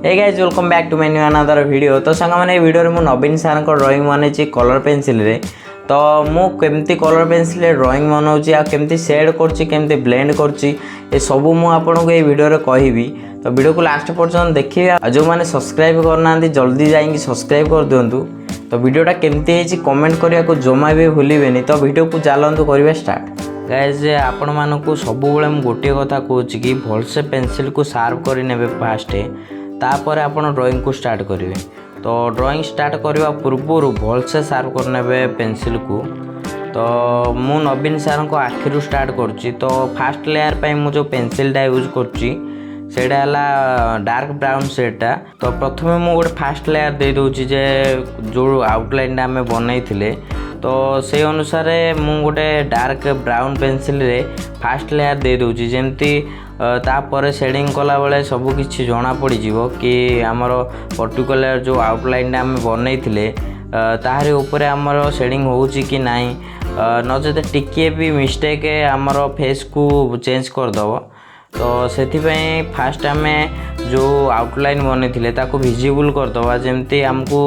Hey guys welcome back to my new another video. तो song मैंने video में नवीन सार को ड्राइंग बनई कलर पेनसिल रे। तो मु केमती कलर पेनसिल ड्राइंग बनाऊँगी आ केमती शेड करमती ब्लेंड कर सबू मु आपको ये वीडियो कहबी। तो वीडियो को लास्ट पर्यटन देखिए। जो मैंने सब्सक्राइब करना जल्दी जाइए सब्सक्राइब कर दिंतु। तो वीडियोटा केमती कमेंट करने को जमा भी भूलें। तो वीडियो को चलतु करवा स्टार्ट। गाइस आपण मानक सब गोटे कथा कहूँ कि भलसे पेनसिल को शार्प कर फास्ट तापर आप ड्राइंग को स्टार्ट करेंगे। तो ड्राइंग स्टार्ट करने पूर्व भलसे शार्प करने पेनसिल को। तो मु नवीन सार को आखिर स्टार्ट करुच्ची। तो फास्ट लेयर पे मु जो पेनसिलटा यूज करुच्ची सेटा डार्क ब्राउन सेटा। तो प्रथम मु गोटे फास्ट लेयर दे दूची जे जो आउटलाइन आम बनई तो से अनुसार मु गोटे डार्क ब्राउन पेनसिल रे फास्ट लेयर दे दूची जेमती तापर शेडिंग कला बेले सब किछि जना पड़ी जीवो कि आमर पर्टिकुलर जो आउटलाइन आम बनई ताहारी ऊपर आमर शेडिंग होउची कि नाही नचेत टिके भी मिस्टेक आमर फेस को चेंज कर दबो। तो से फास्ट आम जो आउटलाइन बनई ताको विजिबल करदे जमती आमको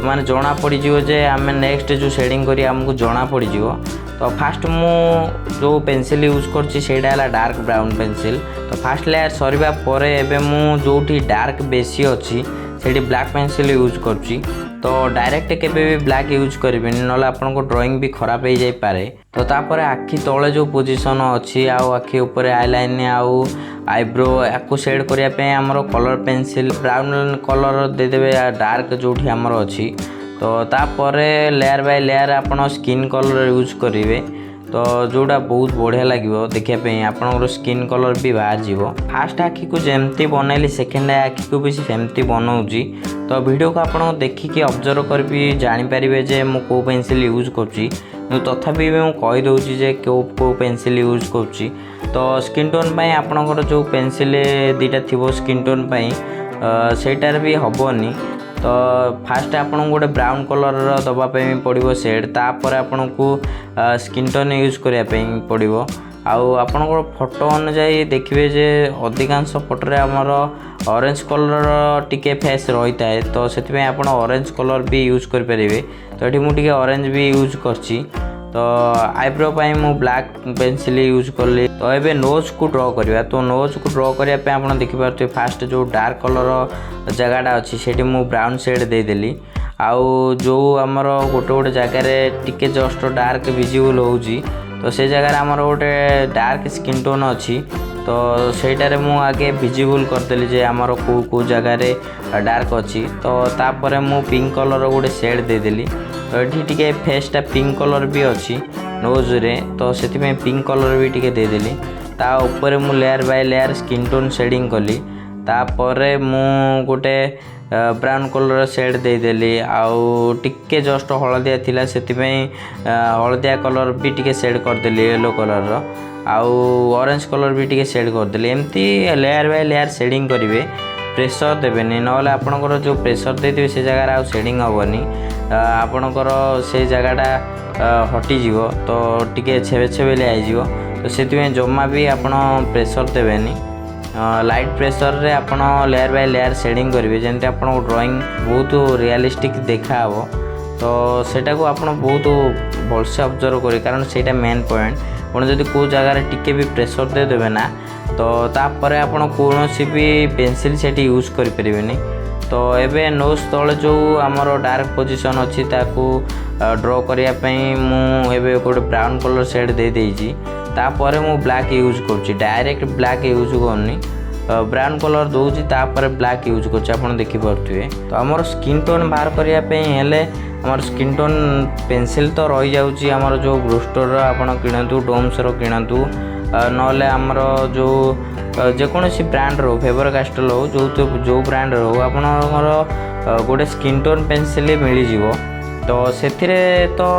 माने जना पड़ी जीवो जे आम नेक्स्ट जो शेडिंग करी आमको जना पड़ी जीवो। तो फास्ट मु जो पेनसिल यूज करछि सेटा है डार्क ब्राउन पेनसिल। तो फास्ट लेयर सरिबा परे एबे मु जोठी डार्क बेसी अच्छी सेठी ब्लैक पेनसिल यूज करछि। तो डायरेक्ट केबे भी ब्लैक यूज करेंगे ना आपन को ड्राइंग भी खराब हो जाई पारे। तो तापर आखि तले जो पोजीशन अच्छी आउ आखि ऊपर आईलाइन आउ आईब्रो याको शेड करिया पे हमरो कलर पेनसिल ब्राउन कलर दे देबे डार्क जोठी हमरो अच्छी। तो तापर लेयर बाय लेयर आपन स्किन कलर यूज करेंगे। तो जोड़ा बहुत बढ़िया लगे देखापी आपंकर स्किन कलर भी बाहर जीवो। फास्ट आखि को जमती बनैली सेकेंड आखि को भी सेमती बनाऊँगी। तो वीडियो को आप देखिए ऑब्जर्व कर भी जानीपारे जे मु को पेनसिल यूज करुँची तथापि भी मुझे कहीदे जे को पेनसिल यूज करुँची। तो स्किन टोन पर आपंकर जो पेनसिल दीटा थी स्किन टोन पर सेटार भी हेनी। तो फास्ट आपन गोटे ब्राउन कलर दवाई पड़ो शेड तापर आपन को स्किन टोन यूज करने पड़ो। आउ आपनकर फोटो अनुजाई देखिए जे अधिकांश फोटो आमर ऑरेंज कलर टिके फेस रही है। तो से आप ऑरेंज कलर भी यूज करेंगे। तो ये मुझे ऑरेंज भी यूज करची। तो आईब्रो पाई मु ब्लैक पेनसिल यूज कली। तो ये नोज को ड्रॉ करवा। तो नोज को ड्रॉ करने आप देखिपे फास्ट जो डार्क कलर जगहटा अच्छी से ब्राउन शेड देदेली। आउ जो आमर गोटे गोटे जगार टिके जस्ट डार्क विजिबल होउची तो से जगह आमर गोटे डार्क स्किन टोन अच्छी। तो सेटारे मु आगे विजिबल करदेली जे आमर को जगार डार्क अच्छी। तो तापर मु पिंक कलर गोटे शेड देदेली। तो ये टिके फेसटा पिंक कलर भी अच्छी नोज रे। तो से पिंक कलर भी टिके देदेली। ता ऊपर मु layer by layer skin tone shading कली। तापर मु गोटे ब्राउन कलर शेड देदेली। आउ टिके जस्ट हलदिया थिला सेतिपई हलदिया कलर भी टिके शेड करदेली येलो कलर आउ ऑरेंज कलर भी टिके शेड करदेली। एमती लेयर बाय लेयर शेडिंग करेंगे प्रेशर देवेनी ना आपणकर जो प्रेशर देते से जगह आउ शेडिंग हेनी आपणकर से जगहटा हटिଯିव। तो टिके छेबे छेबेली आईजिव। तो से जमा भी आपण प्रेशर देवेनी लाइट प्रेशर रे आपण लेयर बाय लेयर शेडिंग करेंगे जमी आप ड्राइंग बहुत रियलिस्टिक देखा। तो सेटा को आप बहुत भलसे ऑब्जर्व करें कारण सेटा मेन पॉइंट। आप जब को जगार टिके भी प्रेशर देदेवे ना तो तापर आपण कौन सी भी पेनसिल सेठी यूज करें। तो एबे नोज तले जो आमर डार्क पोजीशन अच्छी ताकू ड्रॉ करने मुझे गोटे ब्राउन कलर शेड दे देइछि। तापर मु ब्लैक यूज करुँची डायरेक्ट ब्लैक यूज करनी ब्राउन कलर दूसरी तापर ब्लैक यूज कर देखिपे। तो आमर स्किन टोन बाहर करने आमर स्किन टोन पेनसिल तो रही जाऊँगी आमर जो ग्रुस्टर आपड़ किणतु डोम्स किणतु नले आमर जो जेकोसी ब्रांड रो फेवर कास्टल हो जो ब्रांड रो आपणकर गोटे स्किन टोन पेनसिल मिल जाव। तो से तो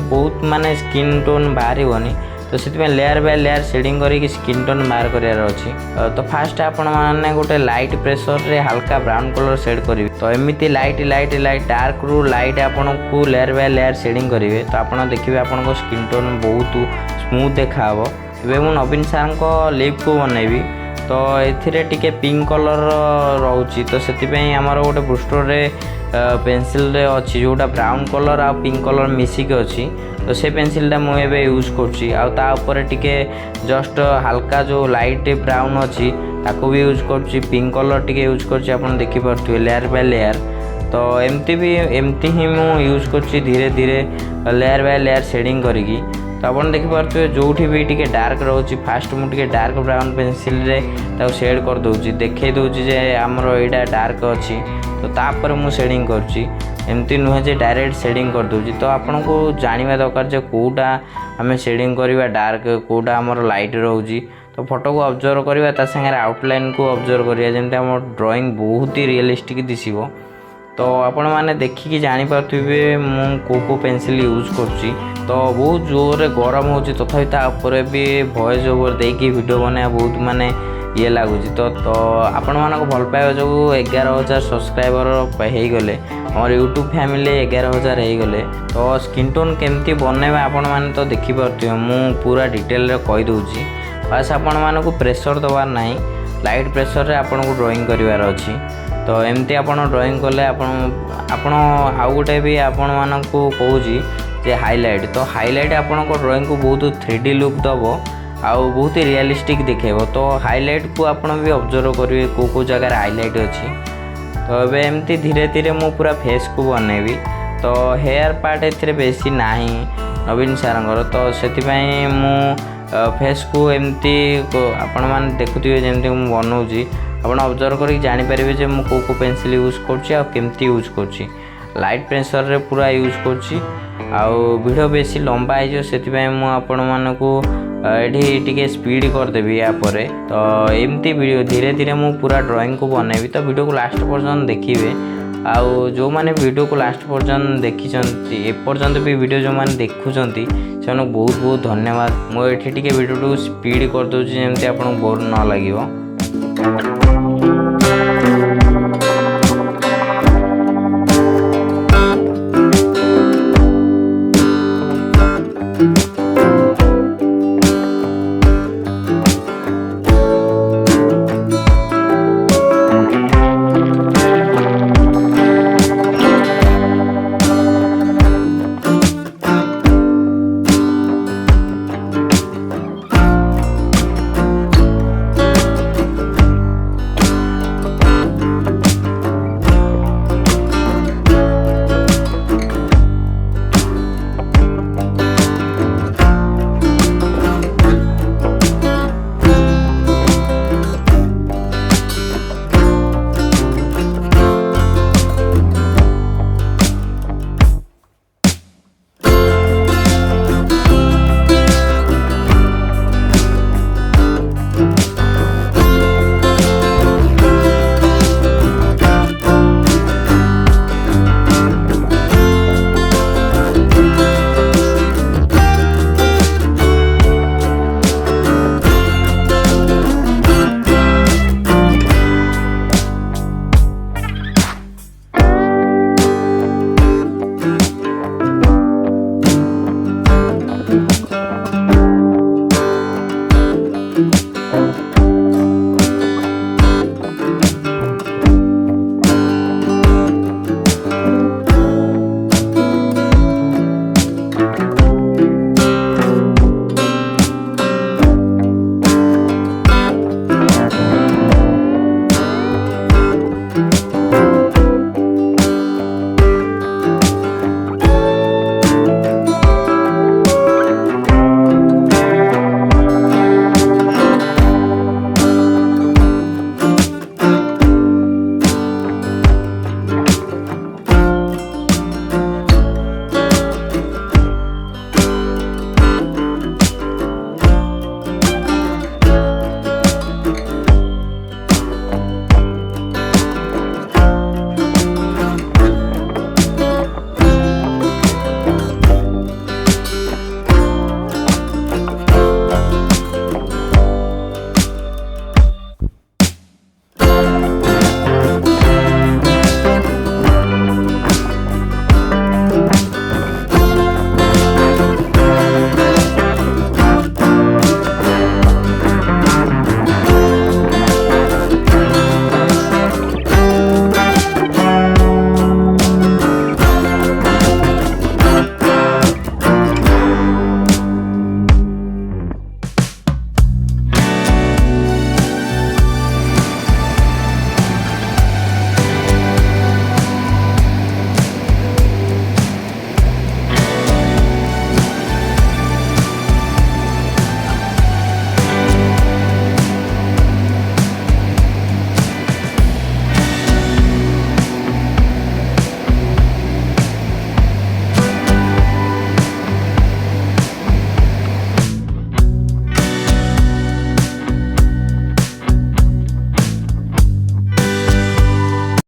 बहुत माने स्किन टोन बाहर। तो से लेयर बाय लेयर शेडिंग करके स्किन टोन बाहर करार अच्छी। तो फास्ट आपण मैंने गोटे लाइट प्रेशर रे हल्का ब्राउन कलर शेड करेंगे। तो एमती लाइट लाइट लाइट डार्क रु लाइट आपन को लेयर बाय लेयर शेडिंग करेंगे। तो आप देखिए आपन स्किन टोन बहुत स्मूथ देखा। एवं मु नवीन सार को लिप को बनैबी। तो एथिरे टिके पिंक कलर रोची तो सेतिपई हमर गोटे ब्रूस्टर पेंसिल रे अछि जोटा ब्राउन कलर आ पिंक कलर मिसिक अछि। तो से पेंसिलटा मुझे यूज करछि आ ता ऊपर टिके जस्ट हल्का जो लाइट ब्राउन अछि ताको भी यूज करछि। पिंक कलर टिके यूज करछि आपण देखि परथुए लेयर बाय लेयर। तो एमती ही मु यूज करछि धीरे धीरे लेयर बाय लेयर शेडिंग करिकी। तो आपण देखि परथुए जोठी भी टिके डार्क रहउछि फास्ट मु टिके डार्क ब्राउन पेंसिल रे ताको शेड कर दउछि देखै दउछि जे हमरो एडा डार्क अछि। तो तापर मु शेडिंग करछि एमती नुहे जे डायरेक्ट शेडिंग कर दउछि। तो आपण को जानिबा दरकार जे कोटा हमें शेडिंग करबा डार्क कोटा हमर लाइट रहउछि। तो फोटो को ऑब्जर्व करबा ता संगे आउटलाइन को ऑब्जर्व करिया जेंते हमर ड्राइंग बहुत ही रियलिस्टिक दिसिबो। तो आपण माने देखिकी जानि पारथुबे मु को पेंसिल यूज करछि। तो बहुत जोर गरम होछि तथापि ता ऊपर भी वॉइस ओवर देकी वीडियो बना बहुत माने ये लगुच। तो आपण मानक भल पाइबा जो 11,000 सब्सक्राइबर हो गले हमर यूट्यूब फैमिली 11,000 हो गले। तो स्किन टोन केमती बनैबा आपण माने तो देखि परथुबे मु पूरा डिटेल रे कहि दउछि। बस आपण मानक प्रेशर दबार नाही लाइट प्रेशर रे आपण को ड्राइंग करिवार अछि। तो एमती आपण ड्राइंग कले आपण आउ गोटे भी आपण मानक कहूछि जे हाईलाइट। तो हाईलाइट आपण को ड्राइंग को बहुत 3D लुक दबो आउ बहुत ही रियलिस्टिक दिखेबो। तो हाईलाइट को आपण भी ऑब्जर्व करिवे को जगह हाईलाइट अछि। तो एबे एमती धीरे धीरे मु पूरा फेस को बनेबी। तो हेयर पार्ट एथिरे बेसी नाही नवीन सारंगर। तो सेति पई मु फेस को एमती आपण मान देखुथिबे जेमती मु बनौछि आपण ऑब्जर्व करी जानि परिबे जे मु को पेंसिल यूज करछि आ केमती यूज करछि। लाइट प्रेशर रे पूरा यूज करछि आउ वीडियो बेसी लंबा है जो सेति पई मु आपण मानकू एठी टिके स्पीड कर देबी या परे। तो एमती वीडियो धीरे धीरे मु पूरा ड्राइंग को बनेबी। तो वीडियो को लास्ट पर्यंत देखिबे आउ जो माने वीडियो को लास्ट पर्यंत देखिचंती ए पर्यंत भी वीडियो जो माने देखुचंती सेन बहुत बहुत धन्यवाद। मु एठी टिके वीडियो को स्पीड कर दोछि जेमती आपन बोर न लागिवो।